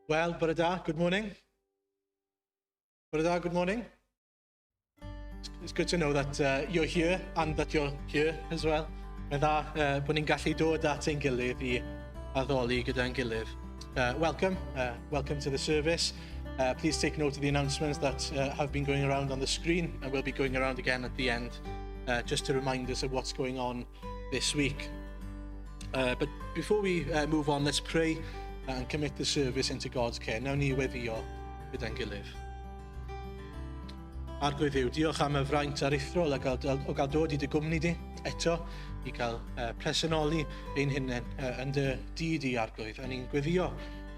Well, Bore good morning. Bore good morning. It's good to know that you're here and that you're here as well. Mae'n dda bod ni'n gallu dod at ein gilydd I addoli gyda'n gilydd. Welcome to the service. Please take note of the announcements that have been going around on the screen and will be going around again at the end, just to remind us of what's going on this week. But before we move on, let's pray and commit the service into God's care. Nawn ni weddio gyda'n gilydd. Arglwydd Dduw, diolch am y fraint aruthrol o gael dod I dy gwmni di eto I gael presynoli ein hunain yn dy dyd I arglwydd. A ni'n gweddio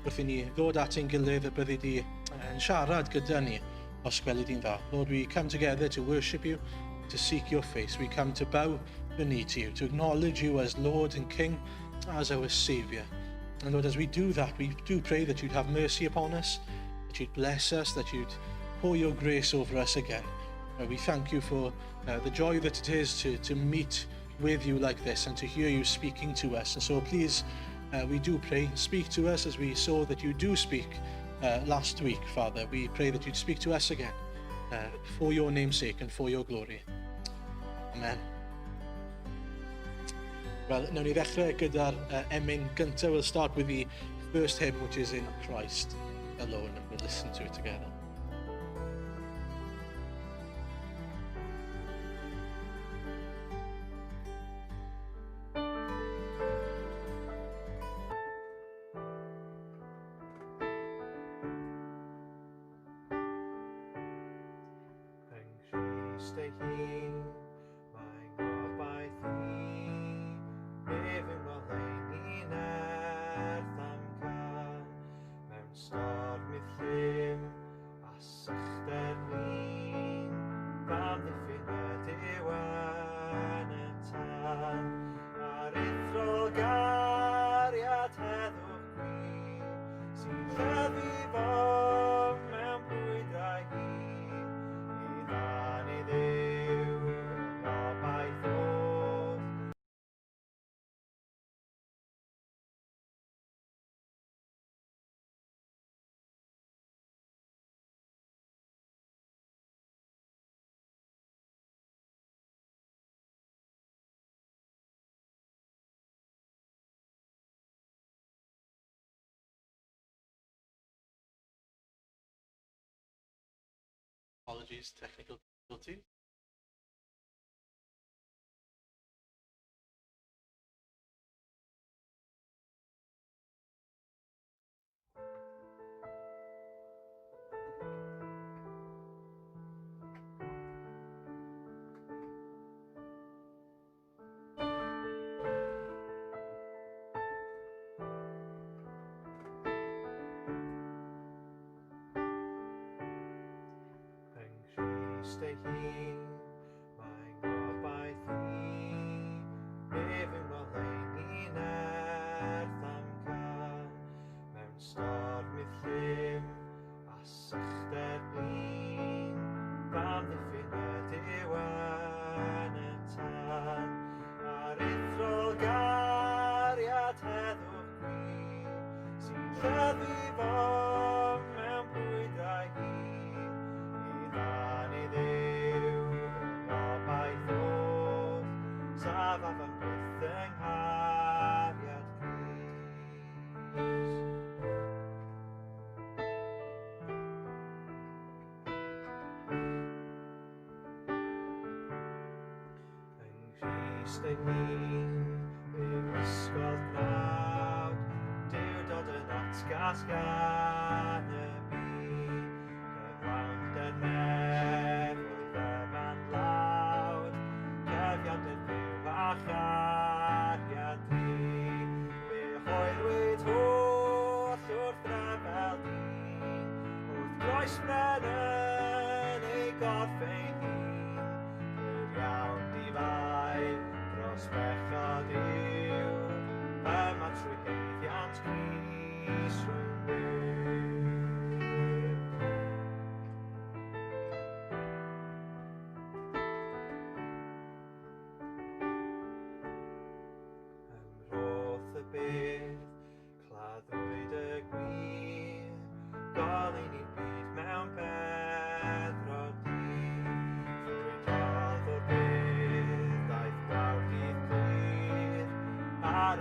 wrth I ni ddod at ein gilydd y byddi di yn siarad gyda ni os gweli di'n dda. Lord, we come together to worship you, to seek your face. We come to bow the knee to you, to acknowledge you as Lord and King, as our Saviour. And Lord, as we do that, we do pray that you'd have mercy upon us, that you'd bless us, that you'd pour your grace over us again. We thank you for the joy that it is to meet with you like this and to hear you speaking to us. And so please, we do pray, speak to us as we saw that you do speak last week, Father. We pray that you'd speak to us again for your name's sake and for your glory. Amen. Well, nawn ni ddechrau gyda'r emyn gyntaf. We'll start with the first hymn, which is In Christ Alone, and we'll listen to it together. Apologies, technical difficulties. Stay here, my gobaith I, efyn o lein i'n erth am can, mewn stormydd llym a sychder blin, fam ddiffyn y diwan y tan, a'r eithro gariad heddwch gwi, sy'n lleddu fo mewn bwydau hir, I ddan I ddiw, gobaith o'r, saf af yn byth yng nghariad Crist. Yng Nghrist ei hun, ddim ysgol gnawd, Duw dod yn atgas gan y byd, cyflawnd yn nefoedd yma'n lawd, cefiant yn fyw a chariad di, fe hoelwyd holl wrth rebel dyn, wrth groes bren yn ei gorff ei hun, yr iawn difau dros bechod i'w, yma trwy heiddiant Cris rwy'n byw.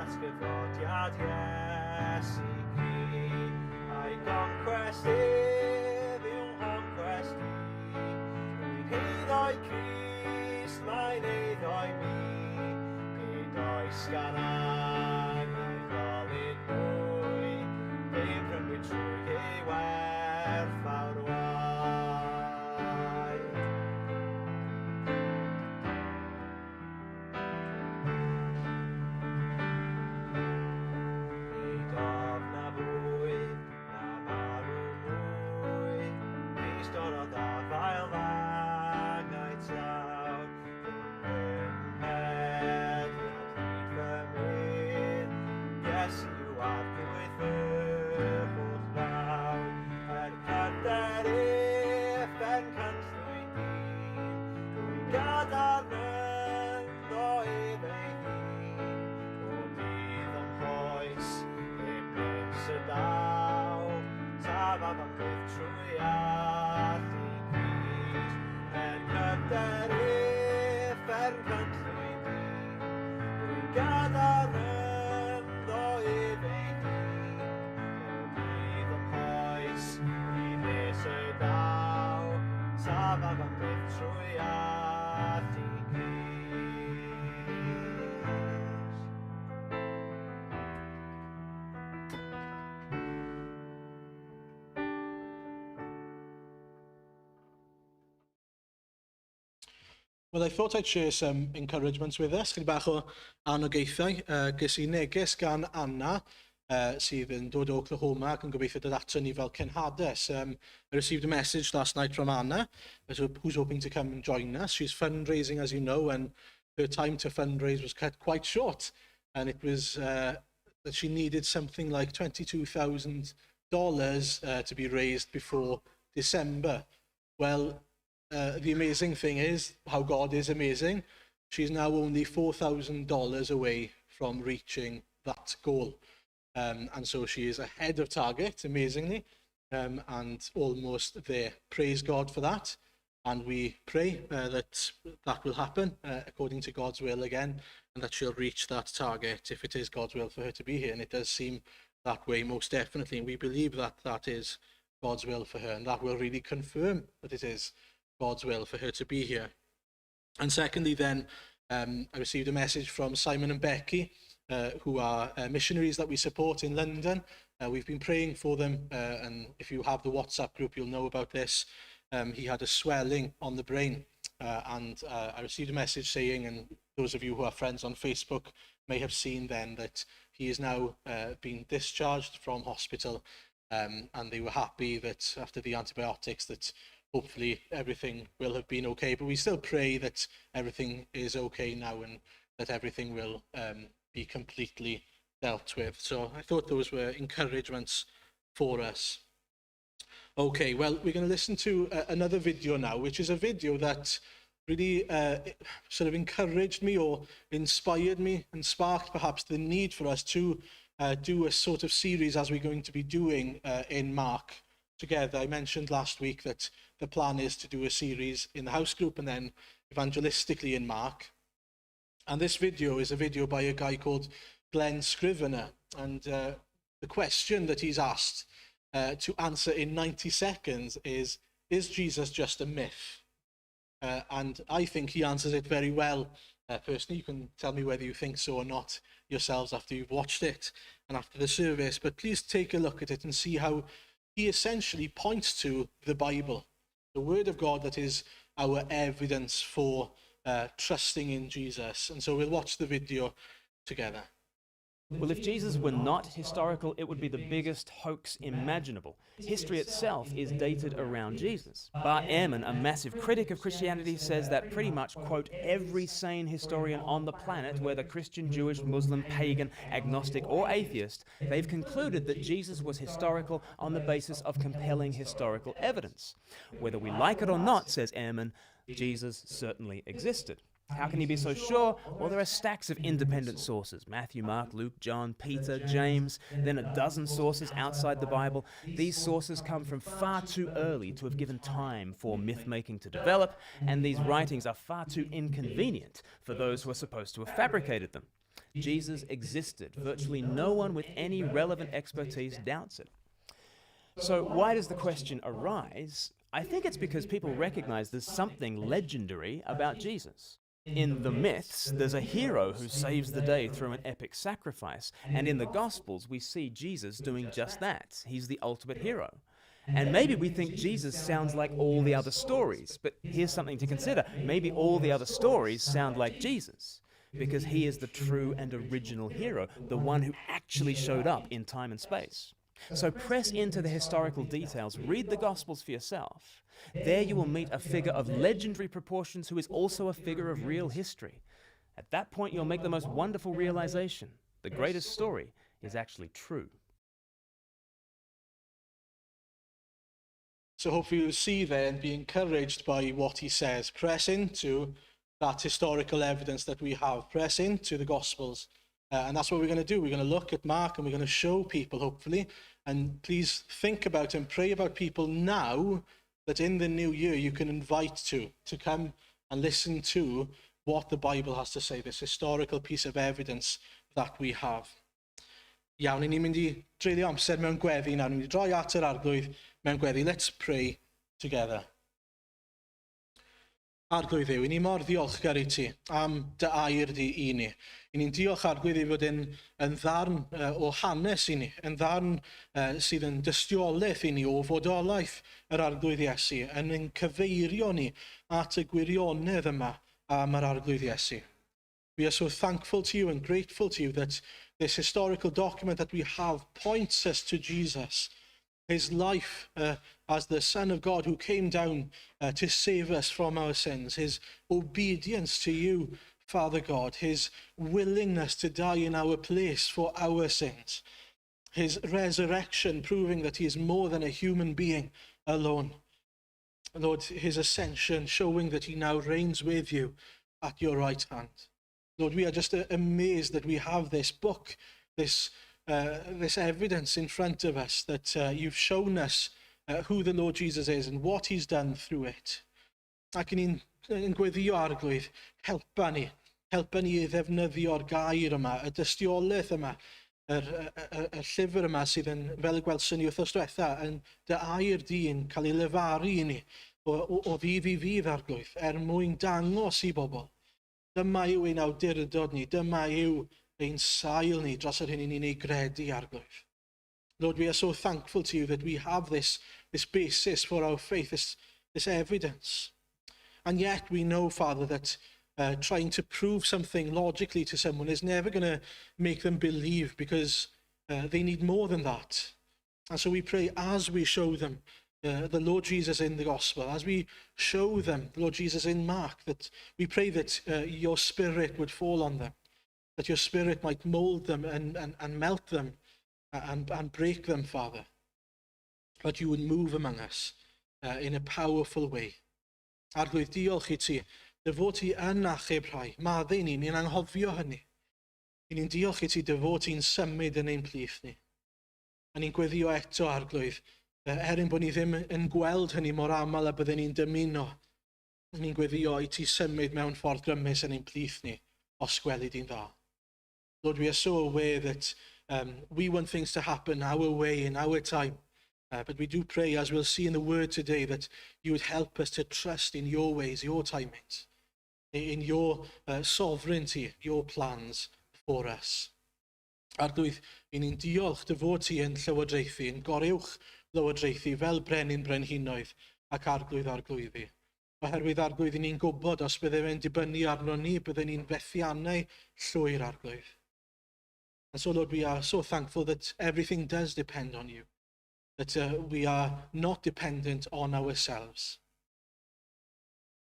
datgyfodiad Iesu Grist. A'i goncwest ef yw'n honquest i. Dwi'n heiddoi Crist, mae'n eiddoi mi. Nid oes gan anghydolyn mwy. Fe'n prynwyd trwy ei werth fawr waith. Nid ofna bwyd, na marw mwy. Fes dorodd a fael fangau tlawd. Gymeriad hyd fy myd. Iesu ar gwyth fy holl nawd. Cadair effa'n canllwyn dyn. Dwi'n gadar ynddo ef ei hun. O bydd ym mhoes, ebys y daw. Tafaf am bydd trwy allu Crist. Cadair effa'n canllwyn dyn. Dwi'n gadar ynddo ef ei hun. O bydd ym mhoes, ebys y daw. Tafaf am bydd trwy allu Crist. Well, I thought I'd share some encouragements with us. Chydig bach o anogaethau. Ges I neges gan Anna, sydd yn dod o Oklahoma ac yn gobeithio dod ato ni fel cenhades. I received a message last night from Anna, who's hoping to come and join us. She's fundraising, as you know, and her time to fundraise was cut quite short. And it was that she needed something like $22,000 to be raised before December. Well, the amazing thing is how God is amazing. She's now only $4,000 away from reaching that goal. And so she is ahead of target, amazingly, and almost there. Praise God for that. And we pray that will happen according to God's will again, and that she'll reach that target if it is God's will for her to be here. And it does seem that way, most definitely. And we believe that that is God's will for her, and that will really confirm that it is God's will for her to be here. And secondly, then, I received a message from Simon and Becky, who are missionaries that we support in London. We've been praying for them, and if you have the WhatsApp group, you'll know about this. He had a swelling on the brain, and I received a message saying, and those of you who are friends on Facebook may have seen then, that he is now being discharged from hospital, and they were happy that after the antibiotics that hopefully everything will have been okay, but we still pray that everything is okay now and that everything will be completely dealt with. So I thought those were encouragements for us. Okay, well, we're going to listen to another video now, which is a video that really sort of encouraged me or inspired me and sparked perhaps the need for us to do a sort of series as we're going to be doing in Mark together. I mentioned last week that the plan is to do a series in the house group and then evangelistically in Mark. And this video is a video by a guy called Glenn Scrivener. And the question that he's asked to answer in 90 seconds is Jesus just a myth? And I think he answers it very well. Personally, you can tell me whether you think so or not yourselves after you've watched it and after the service. But please take a look at it and see how he essentially points to the Bible, the Word of God that is our evidence for trusting in Jesus. And so we'll watch the video together. Well, if Jesus were not historical, it would be the biggest hoax imaginable. History itself is dated around Jesus. Bart Ehrman, a massive critic of Christianity, says that pretty much, quote, every sane historian on the planet, whether Christian, Jewish, Muslim, pagan, agnostic, or atheist, they've concluded that Jesus was historical on the basis of compelling historical evidence. Whether we like it or not, says Ehrman, Jesus certainly existed. How can he be so sure? Well, there are stacks of independent sources. Matthew, Mark, Luke, John, Peter, James, then a dozen sources outside the Bible. These sources come from far too early to have given time for myth-making to develop, and these writings are far too inconvenient for those who are supposed to have fabricated them. Jesus existed. Virtually no one with any relevant expertise doubts it. So why does the question arise? I think it's because people recognize there's something legendary about Jesus. In the myths, there's a hero who saves the day through an epic sacrifice, and in the Gospels, we see Jesus doing just that. He's the ultimate hero. And maybe we think Jesus sounds like all the other stories, but here's something to consider. Maybe all the other stories sound like Jesus, because he is the true and original hero, the one who actually showed up in time and space. So press into the historical details, read the Gospels for yourself. There you will meet a figure of legendary proportions who is also a figure of real history. At that point, you'll make the most wonderful realization. The greatest story is actually true. So hopefully you'll see there and be encouraged by what he says. Press into that historical evidence that we have. Press into the Gospels. And that's what we're going to do. We're going to look at Mark and we're going to show people, hopefully. And please think about and pray about people now that in the new year you can invite to come and listen to what the Bible has to say, this historical piece of evidence that we have. Iawn, ni'n mynd i dreulio amser mewn gweddi nawr. Ni'n mynd i droi at yr arglwydd mewn gweddi. Let's pray together. Arglwydd Dduw, 'y ni mor ddiolchgar I ti am dy air di I ni. 'Y ni'n diolch Arglwydd I fod yn ddarn o hanes I ni, yn ddarn sydd yn dystiolaeth I ni o fodolaeth yr Arglwydd Iesu, yn cyfeirio ni at y gwirionedd yma am yr Arglwydd Iesu. We are so thankful to you and grateful to you that this historical document that we have points us to Jesus, his life as the Son of God who came down to save us from our sins, his obedience to you, Father God, his willingness to die in our place for our sins, his resurrection proving that he is more than a human being alone. Lord, his ascension showing that he now reigns with you at your right hand. Lord, we are just amazed that we have this book, this evidence in front of us that you've shown us who the Lord Jesus is and what he's done through it. Ac yn gweddio Arglwydd, helpa ni I ddefnyddio'r gair yma, y dystiolaeth yma, y llyfr yma sydd yn, fel y gwelson ni wrthos diwetha, yn dy air di yn cael ei lefaru I ni o ddydd I ddydd Arglwydd, mwyn dangos I bobl. Dyma yw ein awdurdod ni, dyma yw ein sail ni dros yr hyn I ni'n ei gredu Arglwydd. Lord, we are so thankful to you that we have this basis for our faith, this evidence. And yet we know, Father, that trying to prove something logically to someone is never going to make them believe because they need more than that. And so we pray as we show them the Lord Jesus in the gospel, as we show them the Lord Jesus in Mark, that we pray that your spirit would fall on them, that your spirit might mold them and melt them and break them, Father, that you would move among us in a powerful way. Arglwydd, diolch I ti, dy fod ti yn achub rhai, maddau ni'n anghofio hynny. I ni'n diolch I ti dy fod ti'n symud yn ein plith ni. A ni'n gweddio eto Arglwydd, bod ni ddim yn gweld hynny mor aml a byddwn ni'n dymuno. Ni'n gweddio I ti symud mewn ffordd grymus yn ein plith ni, os gwelid di'n dda. Lord, we are so aware that we want things to happen our way in our time. But we do pray, as we'll see in the word today, that you would help us to trust in your ways, your timings, in your sovereignty, your plans for us. Arglwydd, I ni'n diolch dy fod ti yn llywodraethu, yn goruwch llywodraethu fel brenin brenhinoedd ac arglwydd arglwyddi. Oherwydd Arglwydd, I ni'n gwybod os byddai fe'n dibynnu arno ni, byddai ni'n fethiannau llwyr Arglwydd. And so, Lord, we are so thankful that everything does depend on you, that we are not dependent on ourselves.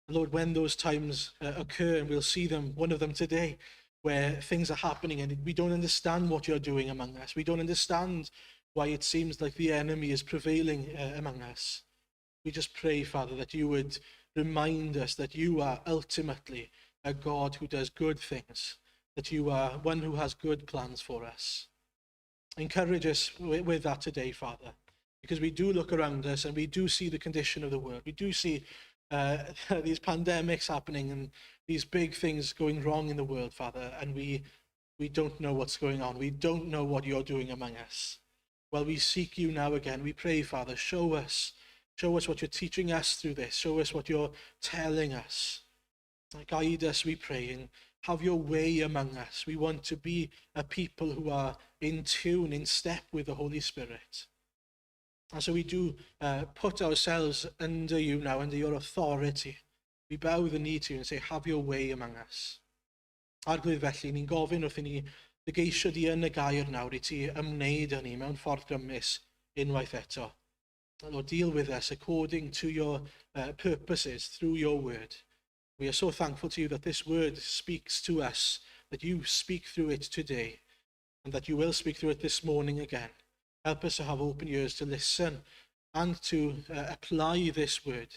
Lord, when those times occur, and we'll see them, one of them today, where things are happening and we don't understand what you're doing among us. We don't understand why it seems like the enemy is prevailing among us. We just pray, Father, that you would remind us that you are ultimately a God who does good things, that you are one who has good plans for us. Encourage us with that today, Father, because we do look around us and we do see the condition of the world. We do see these pandemics happening and these big things going wrong in the world, Father, and we We don't know what's going on. We don't know what you're doing among us. Well, we seek you now again. We pray, Father, show us. Show us what you're teaching us through this. Show us what you're telling us. Guide us, we pray, and have your way among us. We want to be a people who are in tune, in step with the Holy Spirit. And so we do put ourselves under you now, under your authority. We bow the knee to you and say, have your way among us. Arglwydd felly, ni'n gofyn wrth i ni ddygeisio di yn y gair nawr I ti ymwneud â ni mewn ffordd grymus unwaith eto. Lord, deal with us according to your purposes through your word. We are so thankful to you that this word speaks to us, that you speak through it today, and that you will speak through it this morning again. Help us to have open ears to listen and to apply this word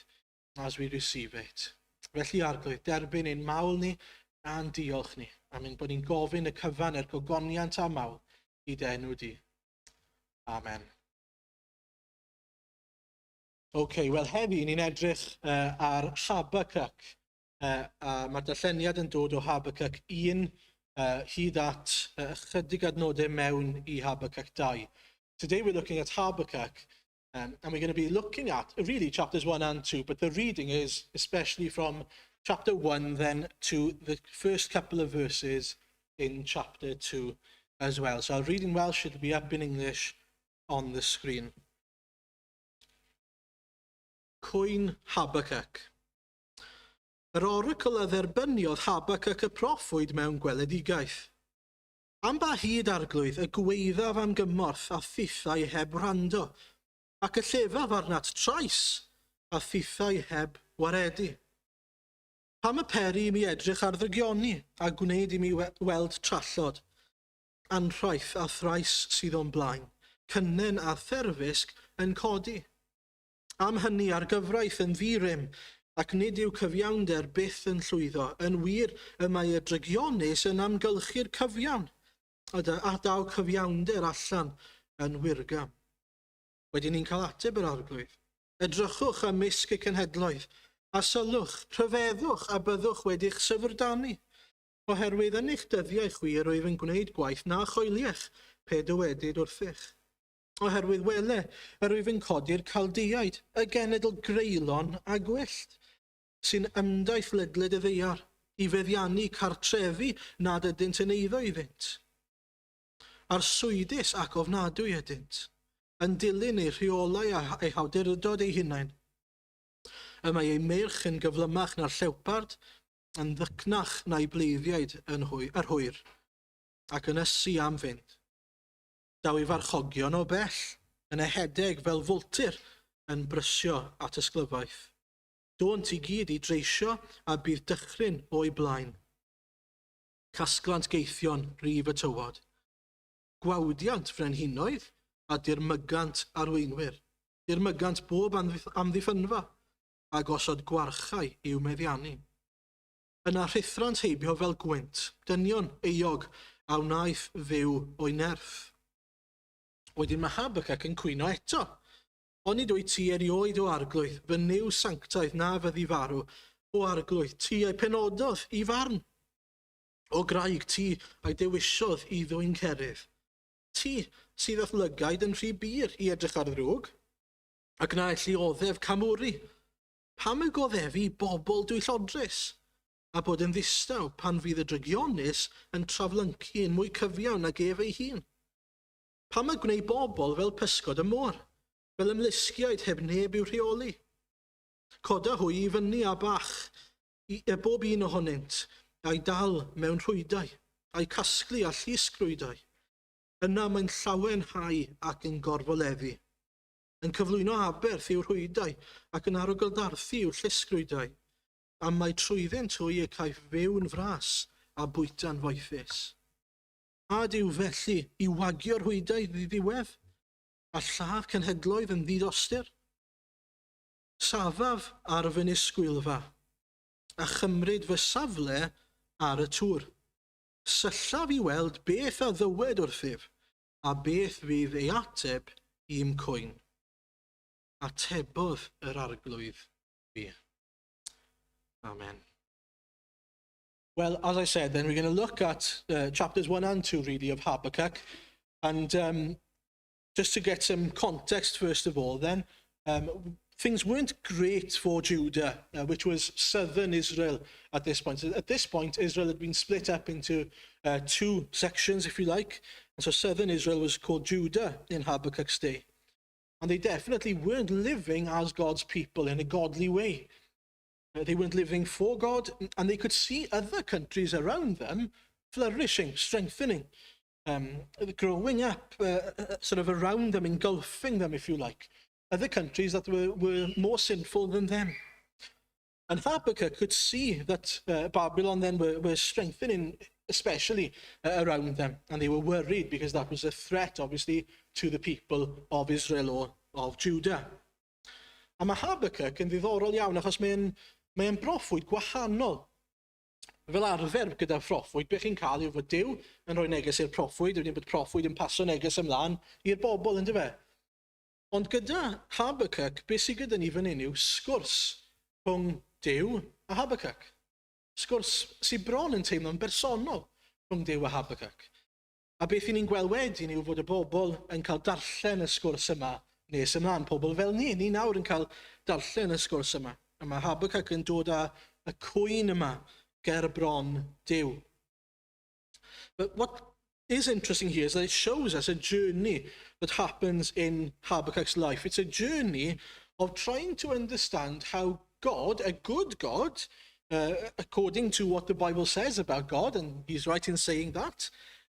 as we receive it. Felly arglwydd, derbyn ein mawl ni a'n diolch ni. Amen. Bod ni'n gofyn y cyfan yr gogoniant a mawl I denw di. Amen. OK, wel heddi ni'n edrych ar Habakkuk. Mae'r darlleniad yn dod o Habakkuk 1 hyd at chydig adnodau mewn I Habakkuk 2. Today we're looking at Habakkuk, and we're going to be looking at really chapters 1 and 2, but the reading is especially from chapter 1 then to the first couple of verses in chapter 2 as well. So I'll read in Welsh, it'll be up in English on the screen. Cwyn Habakkuk. Yr oracl a dderbyniodd Habakkuk y proffwyd mewn gweledigaeth. Am ba hyd arglwydd y gweithaf am gymorth a thithau heb rando, ac y llefaf arnat trais a thithau heb waredi. Pam y peri I mi edrych ar ddygioni a gwneud I mi weld trallod, anrhaith a thrais sydd o'n blaen, cynnen a therfysg yn codi. Am hynny ar gyfraith yn ddirym, ac nid yw cyfiawnder byth yn llwyddo, yn wir y mae y drygionus yn amgylchu'r cyfiawn, a daw cyfiawnder allan yn wyrgam. Wedyn ni'n cael ateb yr arglwydd. Edrychwch ymysg y cenhedloedd, a sylwch, rhyfeddwch a byddwch wedi'ch syfrdanu, oherwydd yn eich dyddiau chwi rwyf yn gwneud gwaith na choeliech pe dywedid wrthych. Oherwydd wele, rwyf yn codi'r Caldeaid, y genedl greulon a gwyllt, sy'n ymdaith ledled y ddeiar, I feddiannu cartrefi nad ydynt yn eiddo iddynt. Arswydus ac ofnadwy ydynt, yn dilyn eu rheolau a eu hawdurdod eu hunain. Y mae ei merch yn gyflymach na'r llewpard, yn ddycnach na'i bleiddiaid yr hwyr, ac yn ysu am fynd. Daw I farchogion o bell, yn ehedeg fel fwltur, yn brysio at ysglyfaeth. Dont I gyd I dreisio a bydd dychryn o'i blaen. Casglant geithion rif y tywod. Gwawdiant frenhinoedd a dirmygant arweinwyr. Dirmygant bob amddiffynfa, a gosod gwarchau i'w meddiannu. Yna rhithrant heibio fel gwynt, dynion eog a wnaeth fyw o'i nerth. Wedyn mae Habakkuk yn cwyno eto. Ond nid wyt ti erioed o arglwydd, fy niw sanctaeth na fyddi farw, o arglwydd ti ei penododd I farn. O graig ti a'i dewisiodd I ddwy'n cerydd. Ti sydd â lygaid yn rhy bir I edrych ar ddrwg, ac na lluoddef camwri. Pam y goddefi bobl dwyllodrus, a bod yn ddistaw pan fydd y drygionus yn traflyncu yn mwy cyfiawn ag ef ei hun. Pam y gwneud bobl fel pysgod y môr, fel ymlusgiaid heb neb i'w rheoli. Coda hwy I fyny a bach, bob un ohonynt, a'i dal mewn rhwydau, a'i casglu a llusgrwydau. Yna mae'n llawenhau ac yn gorfoleddu. Yn cyflwyno aberth i'w rhwydau ac yn arogydarthu i'w llusgrwydau. A mae trwyddynt hwy y caiff fyw'n fras a bwyta'n foethus. A dyw felly I wagio'r rhwydau ddiwedd, a lladd cenhedloedd yn ddidostir. Safaf ar fy nisgwylfa, a chymryd fy safle ar y tŵr. Syllaf I weld beth a ddywed wrthyf, a beth fydd ei ateb I'm cwyn. Atebodd yr arglwydd fi. Amen. Well, as I said, then we're going to look at chapters 1 and 2, really, of Habakkuk. And just to get some context, first of all, then, things weren't great for Judah, which was southern Israel at this point. So at this point, Israel had been split up into two sections, if you like. And so southern Israel was called Judah in Habakkuk's day. And they definitely weren't living as God's people in a godly way. They weren't living for God, and they could see other countries around them flourishing, strengthening, growing up sort of around them, engulfing them, if you like. Other countries that were more sinful than them. And Habakkuk could see that Babylon then were strengthening, especially around them. And they were worried because that was a threat, obviously, to the people of Israel or of Judah. A mae Habakkuk yn ddiddorol iawn achos mae'n broffwyd gwahanol. Fel arfer gyda proffwyd, be chi'n cael yw fod Duw yn rhoi neges i'r proffwyd, wedyn bod proffwyd yn paso neges ymlaen i'r bobl, ynddo fe? Ond gyda Habakkuk, beth sydd gyda ni fan hyn yw sgwrs rhwng Duw a Habakkuk. Sgwrs sydd bron yn teimlo'n bersonol rhwng Duw a Habakkuk. A beth ni'n gweld wedyn yw fod y bobl yn cael darllen y sgwrs yma nes ymlaen. Pobl fel ni nawr yn cael darllen y sgwrs yma. A mae Habakkuk yn dod â y cwyn yma ger bron Duw. But what is interesting here is that it shows us a journey that happens in Habakkuk's life. It's a journey of trying to understand how God, a good God, according to what the Bible says about God, and he's right in saying that,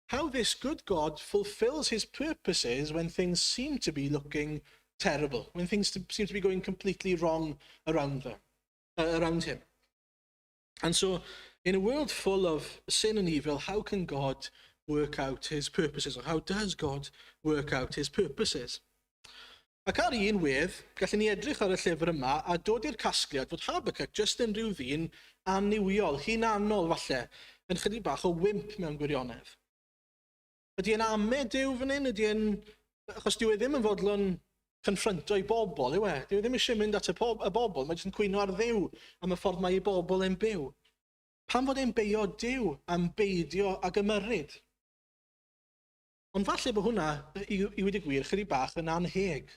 how this good God fulfills his purposes when things seem to be looking terrible, when things seem to be going completely wrong around him. And so, in a world full of sin and evil, how can God work out his purposes? Or how does God work out his purposes? Ac ar un wedd, gallwn ni edrych ar y llyfr yma a dod i'r casgliad fod Habakkuk just yn rhyw ddyn aniwiol, hunanol falle, yn chydig bach o wimp mewn gwirionedd. Ydy e'n amed Duw fan hyn? Achos dyw e ddim yn fodlon confronto i bobl, yw e? Dyw e ddim eisiau mynd at y bobl, mae jyst yn cwyno ar Dduw am y ffordd mae i bobl yn byw. Pam fod e'n beio Duw am beidio ag ymyrryd? Ond falle bod hwnna, i wedi gwir, chydig bach yn anheg.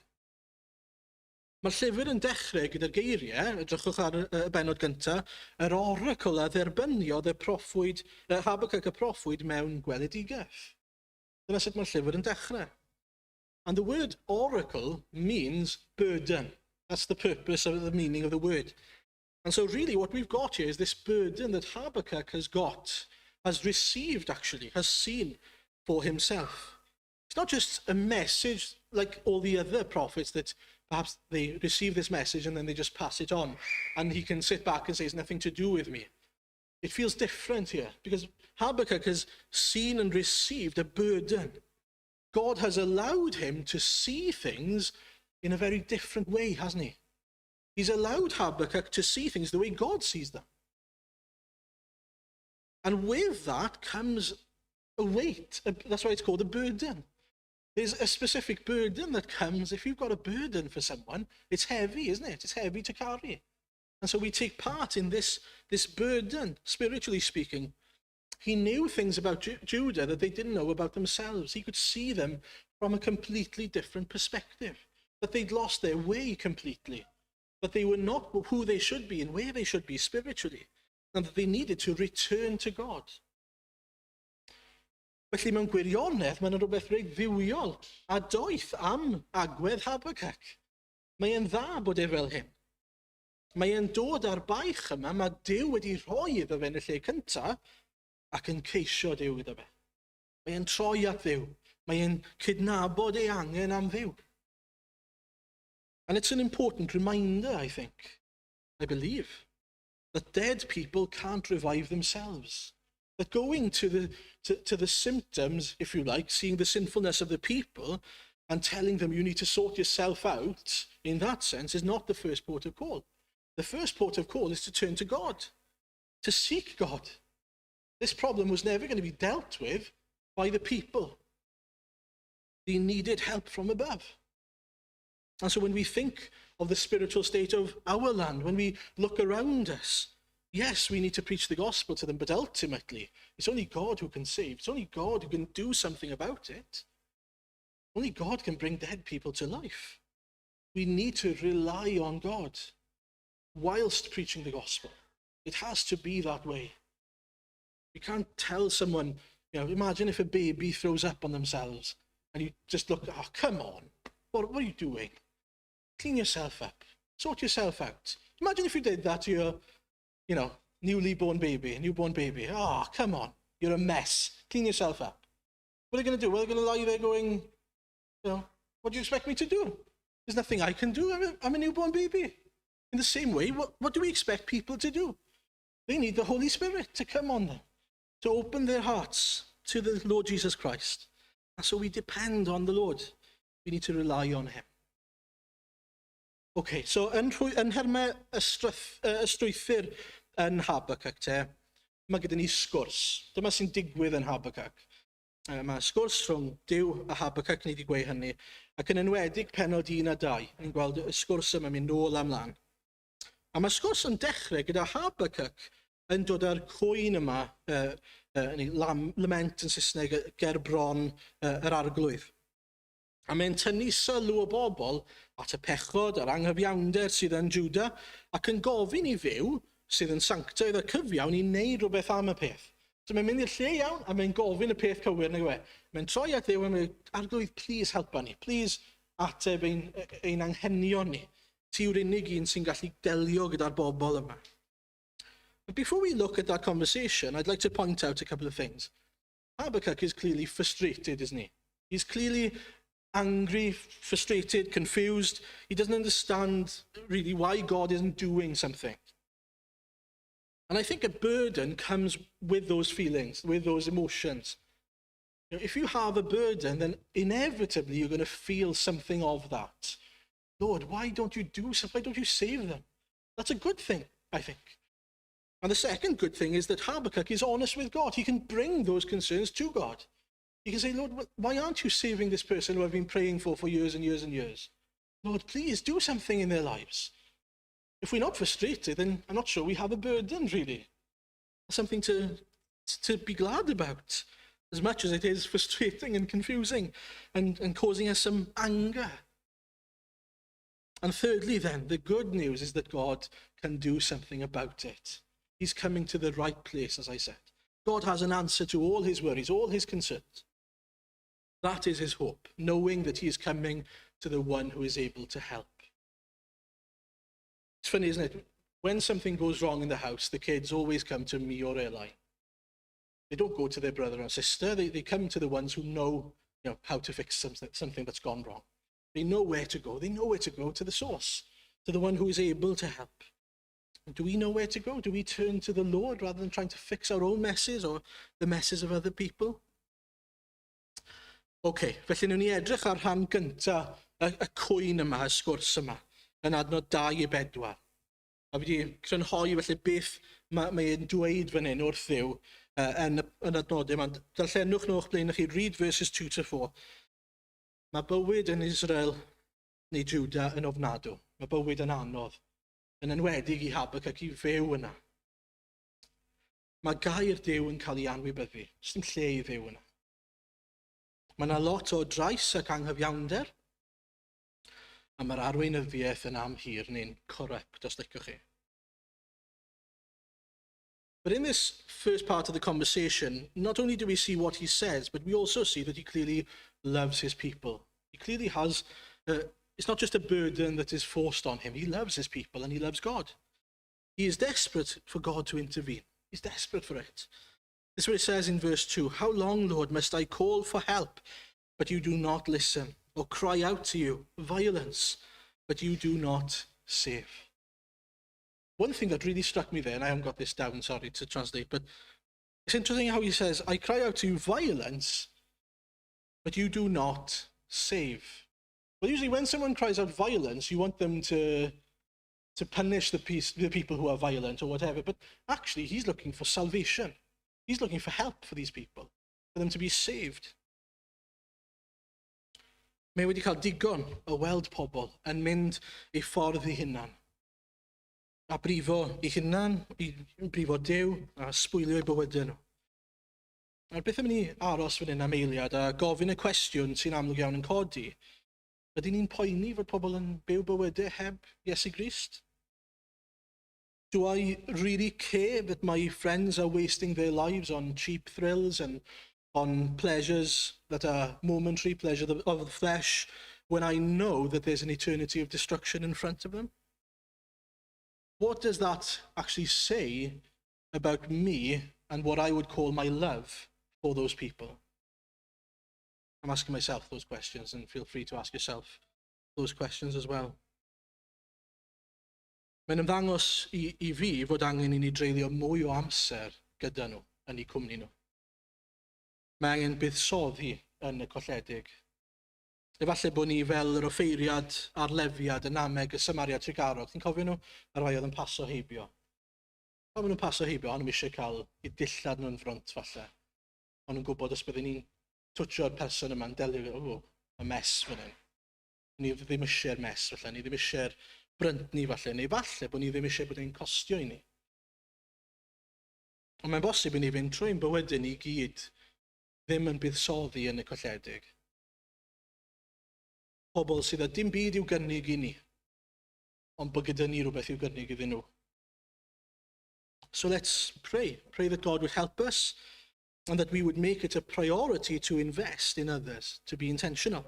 Mae'r llyfr yn dechrau gyda'r geiriau, edrychwch ar y benod gyntaf, yr oracle a dderbyniodd Habakkuk y proffwyd mewn gweledigaeth. Dyna sut mae'r llyfr yn dechrau. And the word oracle means burden. That's the purpose of the meaning of the word. And so really what we've got here is this burden that Habakkuk has received actually, has seen for himself. It's not just a message like all the other prophets that perhaps they receive this message and then they just pass it on. And he can sit back and say, it's nothing to do with me. It feels different here because Habakkuk has seen and received a burden. God has allowed him to see things in a very different way, hasn't he? He's allowed Habakkuk to see things the way God sees them. And with that comes a weight. That's why it's called a burden. There's a specific burden that comes if you've got a burden for someone. It's heavy, isn't it? It's heavy to carry. And so we take part in this burden, spiritually speaking. He knew things about Judah that they didn't know about themselves. He could see them from a completely different perspective. That they'd lost their way completely. That they were not who they should be and where they should be spiritually. And that they needed to return to God. Felly mewn gwirionedd, mae'n rhywbeth reit ddiwiol a doeth am agwedd Habakkuk. Mae'n dda bod e fel hyn. Mae'n dod ar baich yma, mae Duw wedi rhoi iddo fe yn y lle cyntaf ac yn ceisio Duw iddo fe. Mae'n troi at Dduw. Mae'n cydnabod ei angen am Dduw. And it's an important reminder, I think, I believe, that dead people can't revive themselves. That going to the symptoms, if you like, seeing the sinfulness of the people and telling them you need to sort yourself out, in that sense, is not the first port of call. The first port of call is to turn to God, to seek God. This problem was never going to be dealt with by the people. They needed help from above. And so when we think of the spiritual state of our land, when we look around us, Yes, we need to preach the gospel to them, but ultimately, it's only God who can save. It's only God who can do something about it. Only God can bring dead people to life. We need to rely on God whilst preaching the gospel. It has to be that way. You can't tell someone, imagine if a baby throws up on themselves and you just look, oh, come on, what are you doing? Clean yourself up, sort yourself out. Imagine if you did that to your, newborn baby. Oh, come on, you're a mess. Clean yourself up. What are they going to do? Well, they're going to lie there going, what do you expect me to do? There's nothing I can do. I'm a newborn baby. In the same way, what do we expect people to do? They need the Holy Spirit to come on them, to open their hearts to the Lord Jesus Christ. And so we depend on the Lord. We need to rely on him. Okay, so yn nhermau strwythur yn Habakkuk, mae gyda ni sgwrs. Dyma sy'n digwydd yn Habakkuk. Mae sgwrs rhwng Duw a Habakkuk, ni wedi gweud hynny, ac yn enwedig pennod 1 a 2. Ni'n gweld y sgwrs yma mynd nôl amlan. A mae sgwrs yn dechrau gyda Habakkuk yn dod â'r cwyn yma, lament yn Saesneg, ger bron yr arglwydd. A mae'n tynnu sylw o bobl at y pechod a'r anghyfiawnder sydd yn Juda ac yn gofyn i Dduw, sydd yn sanctaidd a cyfiawn, i wneud rhywbeth am y peth. So mae'n mynd i'r lle iawn a mae'n gofyn y peth cywir neu we. Mae'n troi at Dduw a mae'n arglwydd, please helpa ni. Please ateb ein anghenion ni. Ti yw'r unig un sy'n gallu delio gyda'r bobl yma. But before we look at that conversation, I'd like to point out a couple of things. Habakkuk is clearly frustrated, isn't he? He's clearly angry, frustrated, confused. He doesn't understand really why God isn't doing something. And I think a burden comes with those feelings, with those emotions. If you have a burden, then inevitably you're going to feel something of that. Lord, why don't you do something? Why don't you save them? That's a good thing, I think. And the second good thing is that Habakkuk is honest with God. He can bring those concerns to God. He can say, Lord, why aren't you saving this person who I've been praying for years and years and years? Lord, please do something in their lives. If we're not frustrated, then I'm not sure we have a burden, really. Something to be glad about, as much as it is frustrating and confusing and causing us some anger. And thirdly, then, the good news is that God can do something about it. He's coming to the right place, as I said. God has an answer to all his worries, all his concerns. That is his hope, knowing that he is coming to the one who is able to help. It's funny, isn't it? When something goes wrong in the house, the kids always come to me or Eli. They don't go to their brother or sister. They come to the ones who know, how to fix something that's gone wrong. They know where to go. They know where to go, to the source, to the one who is able to help. Do we know where to go? Do we turn to the Lord rather than trying to fix our own messes or the messes of other people? Okay, felly nhw'n ni edrych ar rhan gynta y cwyn yma, y sgwrs yma, yn adnod 2 i 4. A fi wedi crynhoi felly beth mae'n dweud fan hyn wrth Dduw yn adnodau yma. Darllenwch nhw'ch blaen chi, read verses 2 to 4. Mae bywyd yn Israel neu Juda yn ofnadw. Mae bywyd yn anodd. Yn enwedig i Habakkuk i fyw yna. Mae gair Duw yn cael ei anwybyddu. Does dim lle i fyw yna. Mae yna lot o drais ac anghyfiawnder, a mae'r arweinyddiaeth yn amhir neu'n corrupt, os licwch chi. But in this first part of the conversation, not only do we see what he says, but we also see that he clearly loves his people. He clearly has, it's not just a burden that is forced on him. He loves his people and he loves God. He is desperate for God to intervene. He's desperate for it. This is what it says in verse 2. How long, Lord, must I call for help, but you do not listen, or cry out to you, violence, but you do not save? One thing that really struck me there, and I haven't got this down, sorry to translate, but it's interesting how he says, I cry out to you, violence, but you do not save. Well, usually when someone cries out violence, you want them to punish the people who are violent or whatever, but actually he's looking for salvation. He's looking for help for these people, for them to be saved. Mae wedi cael digon o weld pobl yn mynd eu ffordd eu hunan. a brifo eu hunan, i brifo Duw, a sbwylio eu bywydau nhw. A'r beth am ni aros fan hyn am eiliad a gofyn y cwestiwn sy'n amlwg iawn yn codi. Ydy ni'n poeni fod pobl yn byw bywydau heb Iesu Grist? Do I really care that my friends are wasting their lives on cheap thrills and on pleasures that are momentary pleasure of the flesh when I know that there's an eternity of destruction in front of them? What does that actually say about me and what I would call my love for those people? I'm asking myself those questions, and feel free to ask yourself those questions as well. Mae'n ymddangos i fi fod angen i ni dreulio mwy o amser gyda nhw yn eu cwmni nhw. Mae angen buddsoddi yn y colledig. Efallai bod ni fel yr offeiriad a'r lefiad yn ameg y Symariad Tregarog. Ti'n cofio nhw? Yr rai oedd yn paso heibio. Pan maen nhw'n paso heibio, ond nhw eisiau cael eu dillad nhw'n ffront falle. Ond nhw'n gwybod os byddwn ni'n twtio'r person yma'n delio, y mes fan hyn. Ni ddim eisiau'r mes falle, ni ddim eisiau'r brynt ni falle, neu falle bod ni ddim eisiau bod e'n costio i ni. Ond mae'n bosib i ni fynd trwy'n bywydau ni gyd ddim yn buddsoddi yn y colledig. Pobl sydd â dim byd i'w gynnig i ni, ond bod gyda ni rhywbeth i'w gynnig iddyn nhw. So let's pray that God would help us and that we would make it a priority to invest in others, to be intentional.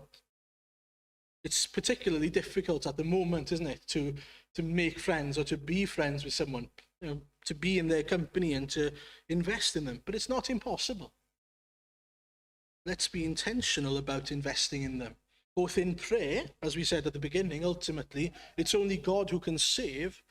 It's particularly difficult at the moment, isn't it, to make friends or to be friends with someone, to be in their company and to invest in them. But it's not impossible. Let's be intentional about investing in them. Both in prayer, as we said at the beginning, ultimately, it's only God who can save,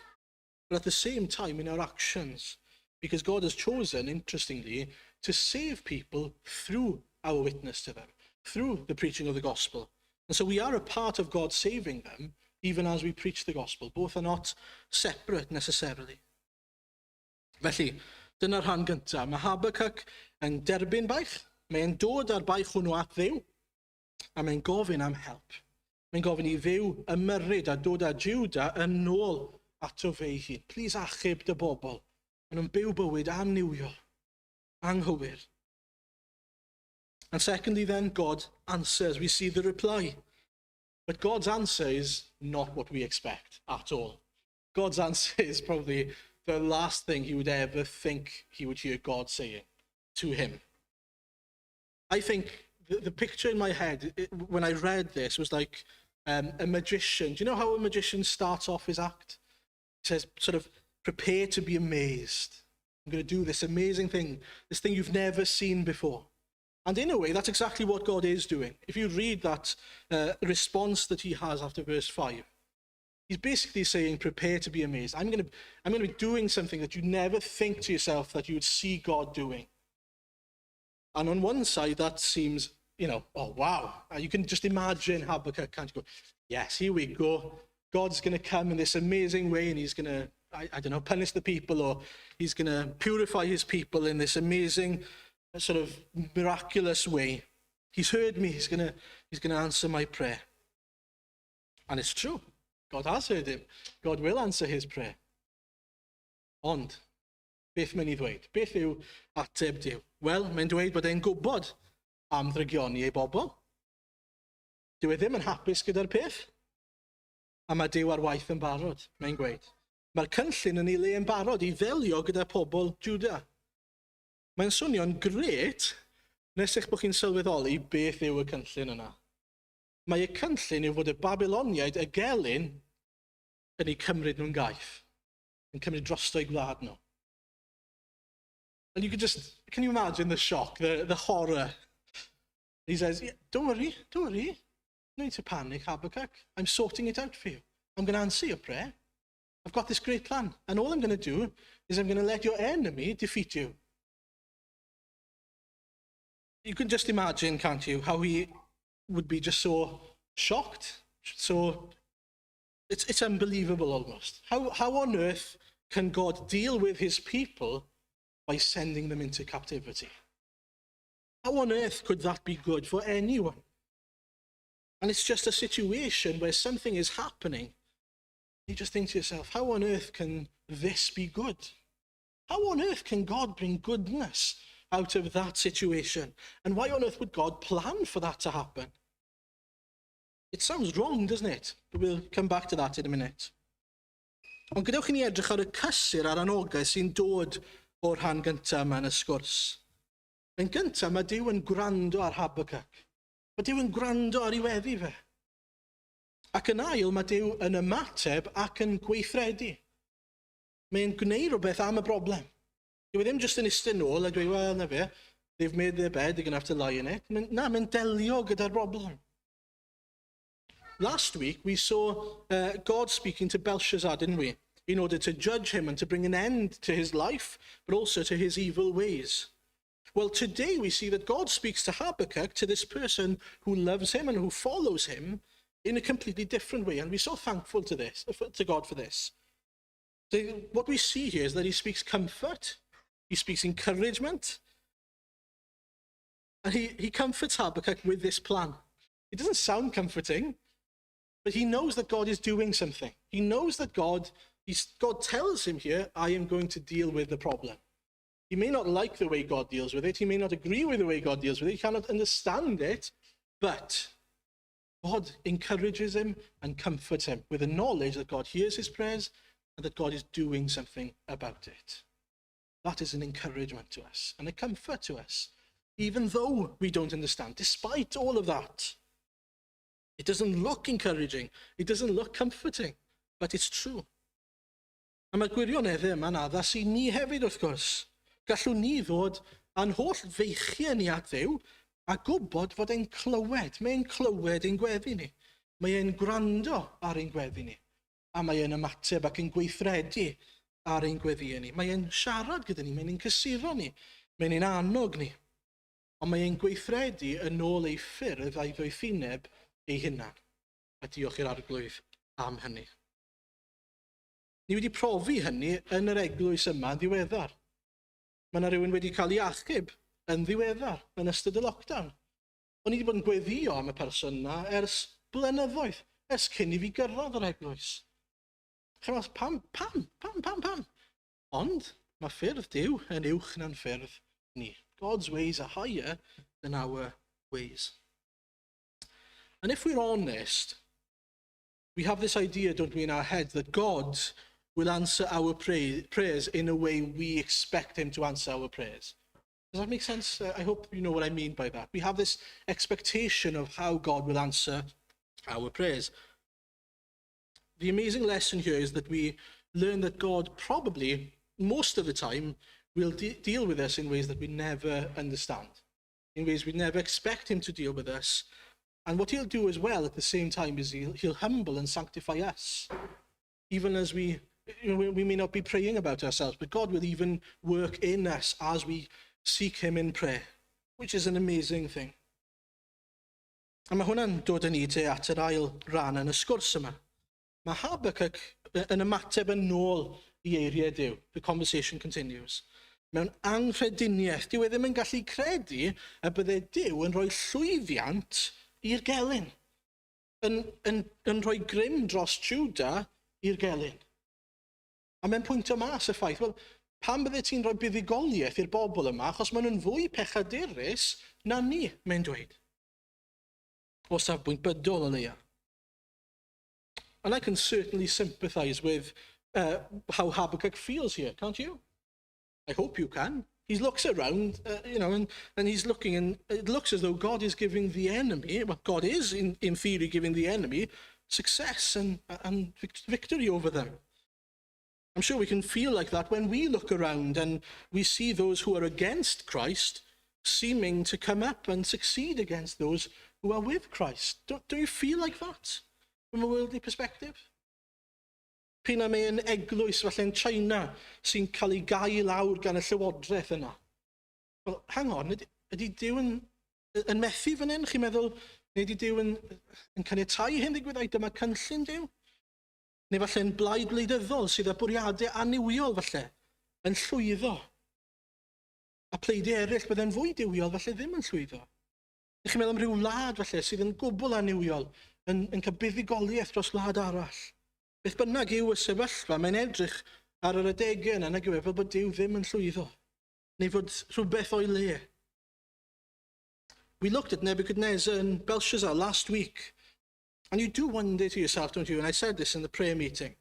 but at the same time in our actions, because God has chosen, interestingly, to save people through our witness to them, through the preaching of the gospel. And so we are a part of God saving them, even as we preach the gospel. Both are not separate necessarily. Felly, dyna'r rhan gyntaf. Mae Habakkuk yn derbyn baich. Mae'n dod ar baich hwnnw at Dduw, a mae'n gofyn am help. Mae'n gofyn i Dduw ymyrryd a dod â Jiwda yn ôl ato fe ei hun. Please achub dy bobl. Maen nhw'n byw bywyd anniwiol, anghywir. And secondly then, God answers. We see the reply. But God's answer is not what we expect at all. God's answer is probably the last thing he would ever think he would hear God saying to him. I think the picture in my head when I read this was like a magician. Do you know how a magician starts off his act? He says, sort of, prepare to be amazed. I'm going to do this amazing thing, this thing you've never seen before. And in a way, that's exactly what God is doing. If you read that response that he has after verse 5, he's basically saying, prepare to be amazed. I'm going to be doing something that you never think to yourself that you would see God doing. And on one side, that seems, oh, wow. You can just imagine Habakkuk, can't you go, yes, here we go. God's going to come in this amazing way, and he's going to, I don't know, punish the people, or he's going to purify his people in this amazing, sort of miraculous way. He's heard me. He's going to answer my prayer. And it's true. God has heard him. God will answer his prayer. Ond, beth mae'n ei ddweud? Beth yw ateb Duw? Wel, mae'n dweud bod e'n gwybod am ddrygioni ei bobl. Dyw e ddim yn hapus gyda'r peth. A mae Duw ar waith yn barod, mae'n gweud. Mae'r cynllun yn ei le yn barod i ddelio gyda pobl Juda. Mae'n swnio'n gret nes eich bod chi'n sylweddoli beth yw y cynllun yna. Mae y cynllun yw fod y Babiloniaid, y gelyn, yn ei cymryd nhw'n gaeth, yn cymryd drosto'i gwlad nhw. And you can you imagine the shock, the horror? He says, yeah, don't worry. No need to panic, Habakkuk. I'm sorting it out for you. I'm going to answer your prayer. I've got this great plan. And all I'm going to do is I'm going to let your enemy defeat you. You can just imagine, can't you, how he would be just so shocked. So it's unbelievable almost. How on earth can God deal with his people by sending them into captivity? How on earth could that be good for anyone? And it's just a situation where something is happening. You just think to yourself, how on earth can this be good? How on earth can God bring goodness out of that situation? And why on earth would God plan for that to happen? It sounds wrong, doesn't it? But we'll come back to that in a minute. Ond gadewch i ni edrych ar y cysur a'r anogaeth sy'n dod o'r rhan gyntaf yma yn y sgwrs. Yn gyntaf, mae Duw yn gwrando ar Habakkuk. Mae Duw yn gwrando ar ei weddi fe. Ac yn ail, mae Duw yn ymateb ac yn gweithredu. Mae'n gwneud rhywbeth am y broblem. Dyw e ddim jyst yn iste nôl a dweud, wel, na fe, they've made their bed, they're going to have to lie in it. Na, mae'n delio gyda'r broblem. Last week, we saw God speaking to Belshazzar, didn't we? In order to judge him and to bring an end to his life, but also to his evil ways. Well, today we see that God speaks to Habakkuk, to this person who loves him and who follows him, in a completely different way. And we're so thankful to God for this. So what we see here is that he speaks comfort, he speaks encouragement, and he comforts Habakkuk with this plan. It doesn't sound comforting, but he knows that God is doing something. He knows that God tells him here, I am going to deal with the problem. He may not like the way God deals with it. He may not agree with the way God deals with it. He cannot understand it, but God encourages him and comforts him with the knowledge that God hears his prayers and that God is doing something about it. That is an encouragement to us and a comfort to us, even though we don't understand. Despite all of that, it doesn't look encouraging. It doesn't look comforting, but it's true. A mae gwirionedd yma'n addas i ni hefyd, wrth gwrs. Gallwn ni ddod a'n holl feichiau ni at Dduw a gwybod fod e'n clywed. Mae'n clywed ein gweddi ni. Mae e'n gwrando ar ein gweddi ni. A mae e'n ymateb ac yn gweithredu ar ein gweddi ni. Mae e'n siarad gyda ni. Mae'n ein cysuro ni. Mae'n ein annog ni. Ond mae e'n gweithredu yn ôl ei ffyrdd a'i ddoethineb ei hunan. A diolch i'r arglwydd am hynny. Ni wedi profi hynny yn yr eglwys yma yn ddiweddar. Mae yna rhywun wedi cael ei achub yn ddiweddar yn ystod y lockdown. O'n i wedi bod yn gweddio am y person yna ers blynyddoedd, ers cyn i fi gyrraedd yr eglwys. Chymod, pam? Ond mae ffyrdd Duw yn uwch na'n ffyrdd ni. God's ways are higher than our ways. And if we're honest, we have this idea, don't we, in our heads that God will answer our prayers in a way we expect him to answer our prayers. Does that make sense? I hope you know what I mean by that. We have this expectation of how God will answer our prayers. The amazing lesson here is that we learn that God probably, most of the time, will deal with us in ways that we never understand, in ways we never expect him to deal with us. And what he'll do as well at the same time is he'll humble and sanctify us. Even as we may not be praying about ourselves, but God will even work in us as we seek him in prayer, which is an amazing thing. A mae hwnna'n dod â ni at yr ail ran yn y sgwrs yma. Mae Habakkuk yn ymateb yn ôl i eiriau Duw. The conversation continues. Mewn anghrediniaeth, dyw e ddim yn gallu credu y bydde Duw yn rhoi llwyddiant i'r gelyn, yn rhoi grym dros Juda i'r gelyn. A mae'n pwyntio mas y ffaith, wel, pam bydde ti'n rhoi buddigoliaeth i'r bobl yma, achos maen nhw'n fwy pechadurus na ni, mae'n dweud. O safbwynt bydol o leia. And I can certainly sympathise with how Habakkuk feels here, can't you? I hope you can. He looks around, and he's looking, and it looks as though God is giving the enemy, well, God is, in theory, giving the enemy success and victory over them. I'm sure we can feel like that when we look around and we see those who are against Christ seeming to come up and succeed against those who are with Christ. Don't you feel like that from a worldly perspective? P'un am ein eglwys falle'n China sy'n cael ei gau lawr gan y llywodraeth yna. Well, hang on, ydy Duw yn methu fan hyn? Chi'n meddwl, neu ydy Duw yn caniatáu hyn ddigwyddau? Dyma cynllun Duw? Neu falle'n blaid wleidyddol sydd â bwriadau aniwiol falle yn llwyddo. A pleidiau eraill bydde'n fwy diwiol falle ddim yn llwyddo. Neu chi'n meddwl am ryw wlad falle sydd yn gwbl aniwiol yn cael buddigoliaeth dros wlad arall. Beth bynnag yw y sefyllfa, mae'n edrych ar yr adegau yna, nag yw e, fel bod Duw ddim yn llwyddo, neu fod rhywbeth o'i le. We looked at Nebuchadnezzar and Belshazzar last week, and you do wonder to yourself, don't you? And I said this in the prayer meeting,